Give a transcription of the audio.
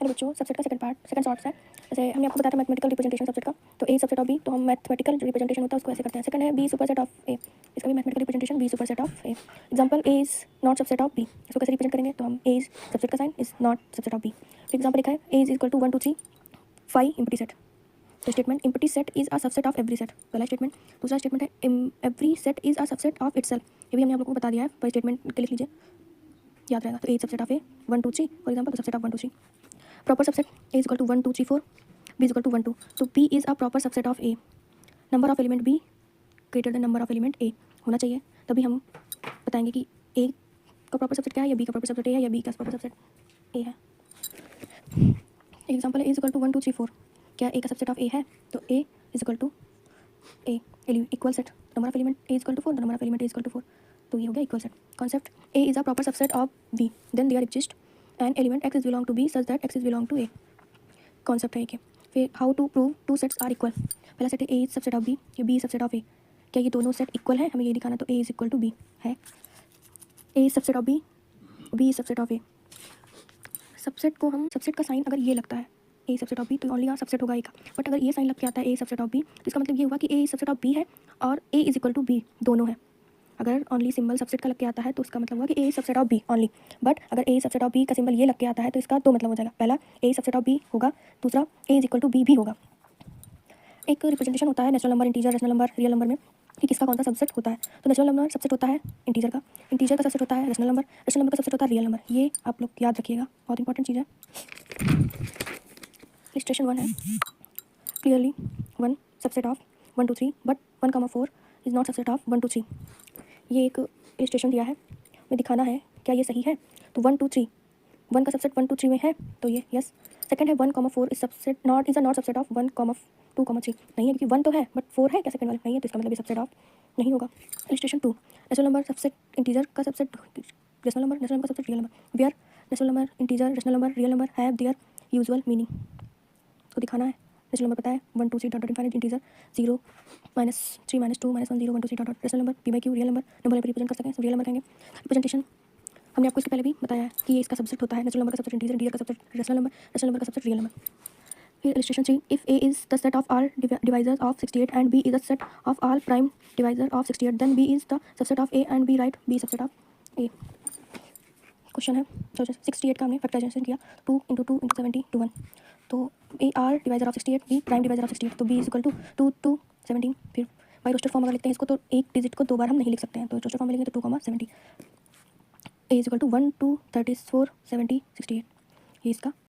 Hello बच्चों, subset का second shorts है। जैसे हमने आपको बताया था मैथमेटिकल रिप्रेजेंटेशन सबसेट का, तो ए सबसेट ऑफ बी, तो हम मैथमेटिकल रिप्रेजेंटेशन होता है उसको ऐसे करते हैं। सेकंड है बी सुपरसेट ऑफ ए, इसका भी mathematical representation B superset of A. Example A is not subset of B, इसको कैसे रिप्रेजेंट करेंगे, तो हम ए इज सबसेट का sign is not subset of B. Example लिखा है A is equal to 1 2 3 5 empty set. तो statement empty set is a subset of every set, पहला स्टेटमेंट। दूसरा स्टेटमेंट है every set is a subset of itself, ये भी हमने आप लोगों को बता दिया है, पर स्टेटमेंट के लिख लीजिए, याद रहेगा। तो A subset of A 1 2 3 for example, subset of 1 2 3। Proper subset A is equal to 1 2 3 4, B is equal to 1 2, तो B is a proper subset of A। Number of element B greater than number of element A होना चाहिए, तभी हम बताएंगे कि A का proper subset क्या है, या B का प्रॉपर सबसेट A है, या B का प्रॉपर सबसेट A है। एग्जांपल है A is equal to 1 2 3 4, क्या A का सबसेट ऑफ A है, तो A is equal to A equal set, number of element A is equal to 4, number of element A is equal to 4, तो ये हो गया equal set. Concept A is a proper subset of B, then there exists an element X is belong to B such that X is belong to A। Concept है ये। फिर how to prove two sets are equal, पहला set है A is subset of B, ये B subset of A, क्या ये दोनों set equal है, हमें ये दिखाना। तो A is equal to B है, A is subset of B, B is subset of A. Subset को हम, सबसेट का साइन अगर ये लगता है ए सबसेट ऑफ बी, तो ओनली यहाँ सबसेट होगा ए का। बट अगर ये साइन लग के आता है ए सबसेट ऑफ बी, तो इसका मतलब ये हुआ कि ए सबसेट ऑफ बी है और ए इज इक्वल टू बी दोनों है। अगर ओनली सिंबल सबसेट का लग के आता है तो उसका मतलब हुआ कि A subset of B only. But अगर ए सबसेट ऑफ बी का सिंबल ये लग के आता है तो इसका दो मतलब हो जाएगा, पहला ए सबसेट ऑफ बी होगा, दूसरा ए इज इक्वल टू बी भी होगा। एक रिप्रेजेंटेशन होता है natural number, integer, rational number, real number में, कि किसका कौन सा सबसेट होता है। तो नेचुरल नंबर सबसेट होता है इंटीजर का, इंटीजर का सबसेट होता है रेशनल नंबर, रेशनल नंबर का सबसेट होता है रियल नंबर। ये आप लोग याद रखिएगा, बहुत इंपॉर्टेंट चीज़ है। इलस्ट्रेशन 1 है, clearly 1 subset of 1 2 3 but 1 4 is not subset of 1 2 3। ये एक इलस्ट्रेशन दिया है, में दिखाना है क्या ये सही है। तो 1 2 3, 1 का सबसेट 1 2 3 में है, तो ये यस। सेकंड है 1 4 is subset not, is a not subset of 1 2 3, नहीं है, क्योंकि 1 तो है बट 4 है क्या सेकंड वाले, नहीं है, तो इसका मतलब ये सबसेट ऑफ नहीं होगा। Illustration 2, natural number subset integer का subset rational number, natural number का subset real number, where natural number integer rational number real number have their usual meaning. तो दिखाना है नेचुरल नंबर पता है 1 2 3 dot dot infinite, integer 0 -3 -2 -1 0 1 2 3 dot dot, rational number p by Q, real number number represent कर सकें, real number कहेंगे। Representation हमने आपको इसके पहले भी बताया है कि ये इसका सबसेट होता है, नेचुरल नंबर का सबसेट इंटीजर, इंटीजर का subset rational number, rational number का सबसेट रियल नंबर। फिर illustration 3, if a is the set of all divisors of 68 and b is the set of all prime divisor of 68, then b is the subset of a and b, right b subset of a। Question है, तो 68 का हमने factorisation किया, 2 × 2 × 70 to 1, तो a are divisor of 68, b prime divisor of 68, तो b is equal to 2 2 17। फिर by roster form अगर लिखते हैं इसको, तो एक डिजिट को दो बार हम नहीं लिख सकते हैं, तो रोस्टर फॉर्म में लेंगे तो 2 70, a इज इक्वल टू 1 2 34 70 68, ये इसका